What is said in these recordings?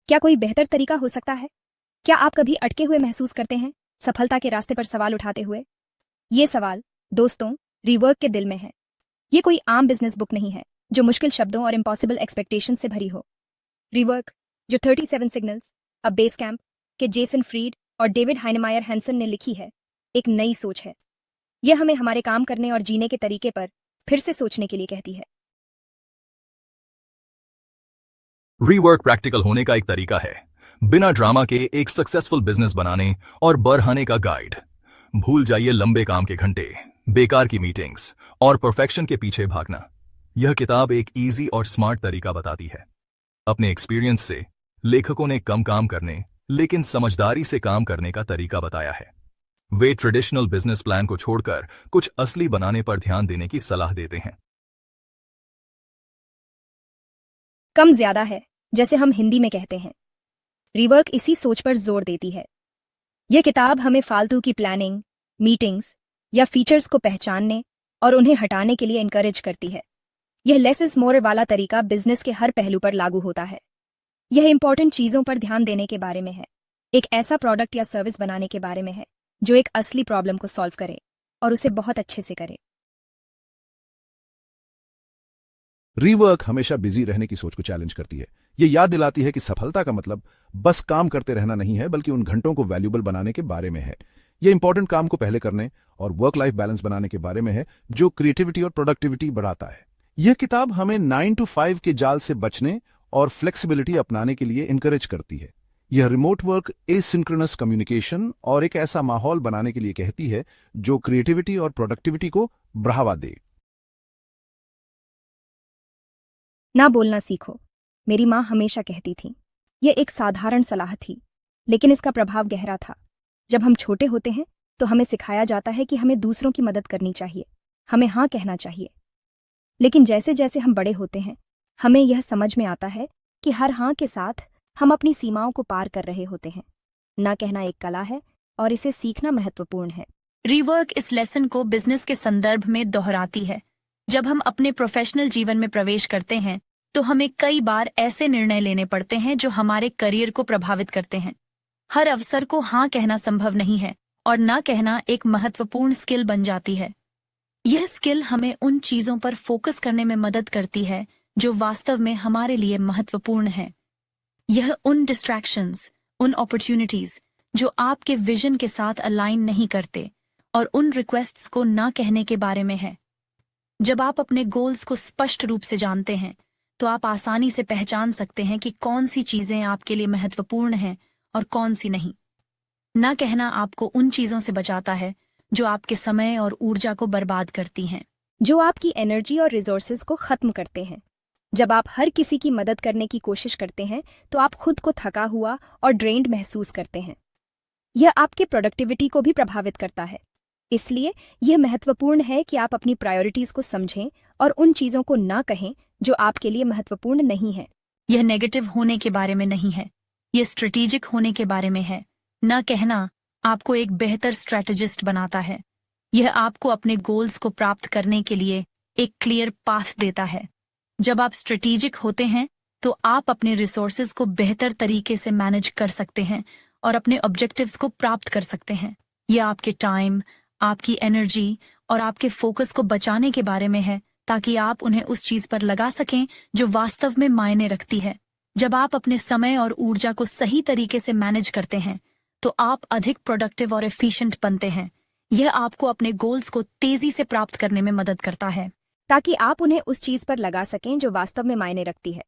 क्या कोई बेहतर तरीका हो सकता है? क्या आप कभी अटके हुए महसूस करते हैं सफलता के रास्ते पर सवाल उठाते हुए? ये सवाल, दोस्तों, रीवर्क के दिल में है। ये कोई आम बिजनेस बुक नहीं है जो मुश्किल शब्दों और इम्पॉसिबल एक्सपेक्टेशन से भरी हो। रीवर्क, जो 37 सिग्नल्स अ बेस कैंप के जेसन फ्रीड और डेविड हाइनेमायर हैंसन ने लिखी है, एक नई सोच है। यह हमें हमारे काम करने और जीने के तरीके पर फिर से सोचने के लिए कहती है। रीवर्क प्रैक्टिकल होने का एक तरीका है, बिना ड्रामा के एक सक्सेसफुल बिजनेस बनाने और बढ़ाने का गाइड। भूल जाइए लंबे काम के घंटे, बेकार की मीटिंग्स और परफेक्शन के पीछे भागना। यह किताब एक इजी और स्मार्ट तरीका बताती है। अपने एक्सपीरियंस से लेखकों ने कम काम करने लेकिन समझदारी से काम करने का तरीका बताया है। वे ट्रेडिशनल बिजनेस प्लान को छोड़कर कुछ असली बनाने पर ध्यान देने की सलाह देते हैं। कम ज्यादा है, जैसे हम हिंदी में कहते हैं। रीवर्क इसी सोच पर जोर देती है। यह किताब हमें फालतू की प्लानिंग, मीटिंग्स या फीचर्स को पहचानने और उन्हें हटाने के लिए इनकरेज करती है। यह लेस इज मोर वाला तरीका बिजनेस के हर पहलू पर लागू होता है। यह इंपॉर्टेंट चीजों पर ध्यान देने के बारे में है, एक ऐसा प्रोडक्ट या सर्विस बनाने के बारे में है जो एक असली प्रॉब्लम को सॉल्व करे और उसे बहुत अच्छे से करे। रीवर्क हमेशा बिजी रहने की सोच को चैलेंज करती है। ये याद दिलाती है कि सफलता का मतलब बस काम करते रहना नहीं है, बल्कि उन घंटों को वैल्यूबल बनाने के बारे में है। ये इंपॉर्टेंट काम को पहले करने और वर्क लाइफ बैलेंस बनाने के बारे में है, जो क्रिएटिविटी और प्रोडक्टिविटी बढ़ाता है। यह किताब हमें 9 to 5 के जाल से बचने और फ्लेक्सिबिलिटी अपनाने के लिए इनकरेज करती है। यह रिमोट वर्क, एसिंक्रोनस कम्युनिकेशन और एक ऐसा माहौल बनाने के लिए कहती है जो क्रिएटिविटी और प्रोडक्टिविटी को बढ़ावा दे। ना बोलना सीखो, मेरी माँ हमेशा कहती थी। यह एक साधारण सलाह थी, लेकिन इसका प्रभाव गहरा था। जब हम छोटे होते हैं तो हमें सिखाया जाता है कि हमें दूसरों की मदद करनी चाहिए, हमें हाँ कहना चाहिए। लेकिन जैसे जैसे हम बड़े होते हैं, हमें यह समझ में आता है कि हर हाँ के साथ हम अपनी सीमाओं को पार कर रहे होते हैं। ना कहना एक कला है और इसे सीखना महत्वपूर्ण है। रीवर्क इस लेसन को बिजनेस के संदर्भ में दोहराती है। जब हम अपने प्रोफेशनल जीवन में प्रवेश करते हैं तो हमें कई बार ऐसे निर्णय लेने पड़ते हैं जो हमारे करियर को प्रभावित करते हैं। हर अवसर को हाँ कहना संभव नहीं है और ना कहना एक महत्वपूर्ण स्किल बन जाती है। यह स्किल हमें उन चीजों पर फोकस करने में मदद करती है जो वास्तव में हमारे लिए महत्वपूर्ण है। यह उन डिस्ट्रैक्शंस, उन अपॉर्चुनिटीज जो आपके विजन के साथ अलाइन नहीं करते और उन रिक्वेस्ट्स को ना कहने के बारे में है। जब आप अपने गोल्स को स्पष्ट रूप से जानते हैं तो आप आसानी से पहचान सकते हैं कि कौन सी चीजें आपके लिए महत्वपूर्ण हैं और कौन सी नहीं। ना कहना आपको उन चीजों से बचाता है जो आपके समय और ऊर्जा को बर्बाद करती हैं, जो आपकी एनर्जी और रिसोर्सेज को खत्म करते हैं। जब आप हर किसी की मदद करने की कोशिश करते हैं तो आप खुद को थका हुआ और ड्रेन्ड महसूस करते हैं। यह आपके प्रोडक्टिविटी को भी प्रभावित करता है। इसलिए यह महत्वपूर्ण है कि आप अपनी प्रायोरिटीज को समझें और उन चीजों को ना कहें जो आपके लिए महत्वपूर्ण नहीं है। यह नेगेटिव होने के बारे में नहीं है, यह स्ट्रेटेजिक होने के बारे में है। ना कहना आपको एक बेहतर स्ट्रैटेजिस्ट बनाता है। यह आपको अपने गोल्स को प्राप्त करने के लिए एक क्लियर पाथ देता है। जब आप स्ट्रेटेजिक होते हैं तो आप अपने रिसोर्सेज को बेहतर तरीके से मैनेज कर सकते हैं और अपने ऑब्जेक्टिव्स को प्राप्त कर सकते हैं। यह आपके टाइम, आपकी एनर्जी और आपके फोकस को बचाने के बारे में है, ताकि आप उन्हें उस चीज पर लगा सकें जो वास्तव में मायने रखती है। जब आप अपने समय और ऊर्जा को सही तरीके से मैनेज करते हैं तो आप अधिक प्रोडक्टिव और एफिशिएंट बनते हैं। यह आपको अपने गोल्स को तेजी से प्राप्त करने में मदद करता है, ताकि आप उन्हें उस चीज पर लगा सकें जो वास्तव में मायने रखती है।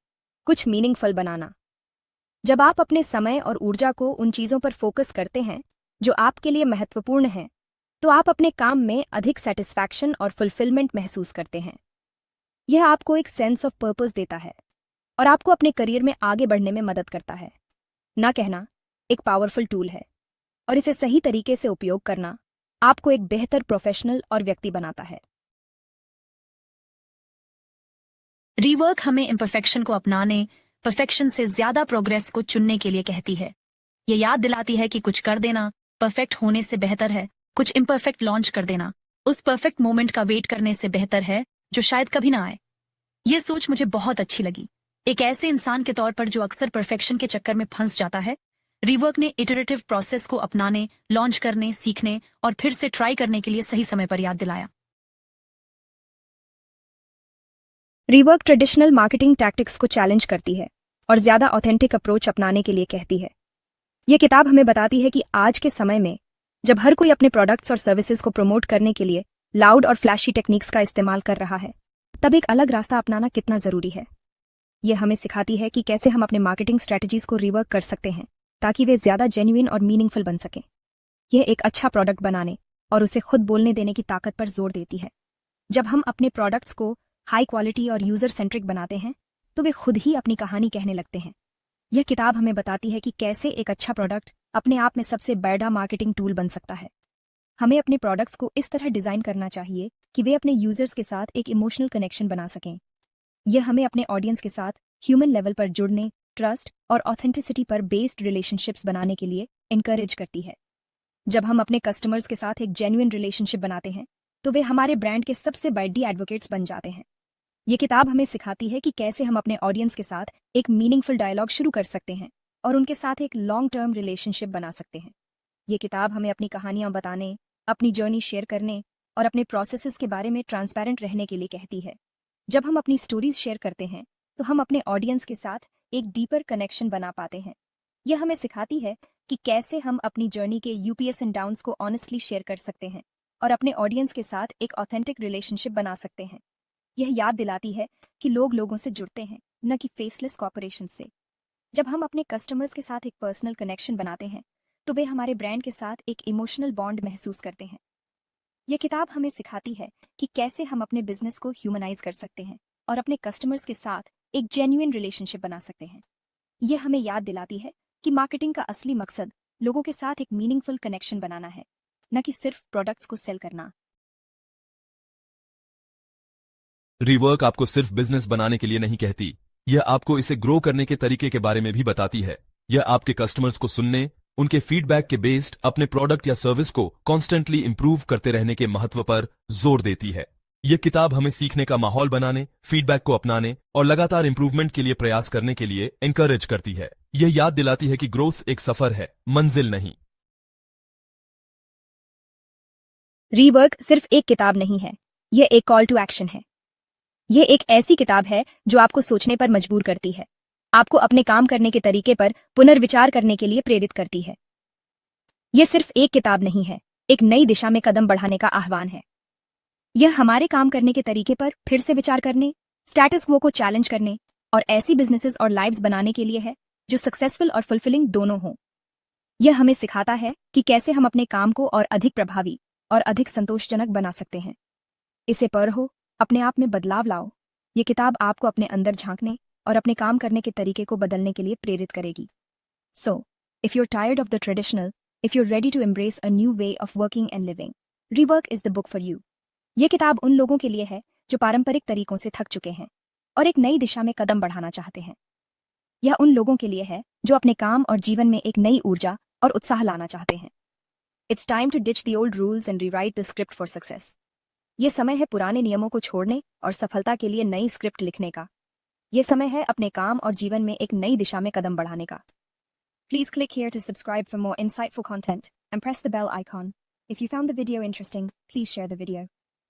कुछ मीनिंगफुल बनाना। जब आप अपने समय और ऊर्जा को उन चीजों पर फोकस करते हैं जो आपके लिए महत्वपूर्ण हैं, तो आप अपने काम में अधिक सेटिस्फैक्शन और फुलफिलमेंट महसूस करते हैं। यह आपको एक सेंस ऑफ पर्पस देता है और आपको अपने करियर में आगे बढ़ने में मदद करता है। ना कहना एक पावरफुल टूल है और इसे सही तरीके से उपयोग करना आपको एक बेहतर प्रोफेशनल और व्यक्ति बनाता है। रीवर्क हमें इम्परफेक्शन को अपनाने, परफेक्शन से ज्यादा प्रोग्रेस को चुनने के लिए कहती है। यह याद दिलाती है कि कुछ कर देना परफेक्ट होने से बेहतर है, कुछ इम्परफेक्ट लॉन्च कर देना उस परफेक्ट मोमेंट का वेट करने से बेहतर है जो शायद कभी ना आए। यह सोच मुझे बहुत अच्छी लगी। एक ऐसे इंसान के तौर पर जो अक्सर परफेक्शन के चक्कर में फंस जाता है, रीवर्क ने इटरेटिव प्रोसेस को अपनाने, लॉन्च करने, सीखने और फिर से ट्राई करने के लिए सही समय पर याद दिलाया। रीवर्क ट्रेडिशनल मार्केटिंग टैक्टिक्स को चैलेंज करती है और ज्यादा ऑथेंटिक अप्रोच अपनाने के लिए कहती है। यह किताब हमें बताती है कि आज के समय में जब हर कोई अपने प्रोडक्ट्स और सर्विसेज को प्रमोट करने के लिए लाउड और फ्लैशी टेक्निक्स का इस्तेमाल कर रहा है, तब एक अलग रास्ता अपनाना कितना जरूरी है। यह हमें सिखाती है कि कैसे हम अपने मार्केटिंग स्ट्रेटजीज को रिवर्क कर सकते हैं ताकि वे ज्यादा जेन्युइन और मीनिंगफुल बन सकें। यह एक अच्छा प्रोडक्ट बनाने और उसे खुद बोलने देने की ताकत पर जोर देती है। जब हम अपने प्रोडक्ट्स को हाई क्वालिटी और यूजर सेंट्रिक बनाते हैं तो वे खुद ही अपनी कहानी कहने लगते हैं। यह किताब हमें बताती है कि कैसे एक अच्छा प्रोडक्ट अपने आप में सबसे बड़ा मार्केटिंग टूल बन सकता है। हमें अपने प्रोडक्ट्स को इस तरह डिजाइन करना चाहिए कि वे अपने यूजर्स के साथ एक इमोशनल कनेक्शन बना सकें। यह हमें अपने ऑडियंस के साथ ह्यूमन लेवल पर जुड़ने, ट्रस्ट और ऑथेंटिसिटी पर बेस्ड रिलेशनशिप्स बनाने के लिए इनकरेज करती है। जब हम अपने कस्टमर्स के साथ एक जेन्युइन रिलेशनशिप बनाते हैं तो वे हमारे ब्रांड के सबसे बड़े एडवोकेट्स बन जाते हैं। ये किताब हमें सिखाती है कि कैसे हम अपने ऑडियंस के साथ एक मीनिंगफुल डायलॉग शुरू कर सकते हैं और उनके साथ एक लॉन्ग टर्म रिलेशनशिप बना सकते हैं। ये किताब हमें अपनी कहानियां बताने, अपनी जर्नी शेयर करने और अपने प्रोसेसेस के बारे में ट्रांसपेरेंट रहने के लिए कहती है। जब हम अपनी स्टोरीज शेयर करते हैं तो हम अपने ऑडियंस के साथ एक डीपर कनेक्शन बना पाते हैं। यह हमें सिखाती है कि कैसे हम अपनी जर्नी के यूपीएस एंड डाउन्स को ऑनेस्टली शेयर कर सकते हैं और अपने ऑडियंस के साथ एक ऑथेंटिक रिलेशनशिप बना सकते हैं। यह याद दिलाती है कि लोग लोगों से जुड़ते हैं, न कि फेसलेस कॉर्पोरेशन से। जब हम अपने कस्टमर्स के साथ एक पर्सनल कनेक्शन बनाते हैं तो वे हमारे ब्रांड के साथ एक इमोशनल बॉन्ड महसूस करते हैं। यह किताब हमें सिखाती है कि कैसे हम अपने बिजनेस को ह्यूमनाइज कर सकते हैं और अपने कस्टमर्स के साथ एक जेन्युइन रिलेशनशिप बना सकते हैं। यह हमें याद दिलाती है कि मार्केटिंग का असली मकसद लोगों के साथ एक मीनिंगफुल कनेक्शन बनाना है, न कि सिर्फ प्रोडक्ट्स को सेल करना। रीवर्क आपको सिर्फ बिजनेस बनाने के लिए नहीं कहती, यह आपको इसे ग्रो करने के तरीके के बारे में भी बताती है। यह आपके कस्टमर्स को सुनने, उनके फीडबैक के बेस्ड अपने प्रोडक्ट या सर्विस को कॉन्स्टेंटली इंप्रूव करते रहने के महत्व पर जोर देती है। यह किताब हमें सीखने का माहौल बनाने, फीडबैक को अपनाने और लगातार इंप्रूवमेंट के लिए प्रयास करने के लिए एनकरेज करती है। यह याद दिलाती है कि ग्रोथ एक सफर है, मंजिल नहीं। रीवर्क सिर्फ एक किताब नहीं है, यह एक कॉल टू एक्शन है। यह एक ऐसी किताब है जो आपको सोचने पर मजबूर करती है, आपको अपने काम करने के तरीके पर पुनर्विचार करने के लिए प्रेरित करती है। यह सिर्फ एक किताब नहीं है, एक नई दिशा में कदम बढ़ाने का आह्वान है। यह हमारे काम करने के तरीके पर फिर से विचार करने, स्टेटस क्वो को चैलेंज करने और ऐसी बिजनेसेस और लाइव्स बनाने के लिए है जो सक्सेसफुल और फुलफिलिंग दोनों हों। यह हमें सिखाता है कि कैसे हम अपने काम को और अधिक प्रभावी और अधिक संतोषजनक बना सकते हैं। इसे पढ़ो, अपने आप में बदलाव लाओ। ये किताब आपको अपने अंदर झांकने और अपने काम करने के तरीके को बदलने के लिए प्रेरित करेगी। सो, if you're tired of the traditional, if you're ready to embrace a new way of working and living, Rework is the book for you. ये किताब उन लोगों के लिए है जो पारंपरिक तरीकों से थक चुके हैं और एक नई दिशा में कदम बढ़ाना चाहते हैं। यह उन लोगों के लिए है जो अपने काम और जीवन में एक नई ऊर्जा और उत्साह लाना चाहते हैं। It's time to ditch the old rules and rewrite the script for success. ये समय है पुराने नियमों को छोड़ने और सफलता के लिए नई स्क्रिप्ट लिखने का। ये समय है अपने काम और जीवन में एक नई दिशा में कदम बढ़ाने का। Please click here to subscribe for more insightful content and press the bell icon. If you found the video interesting, please share the video.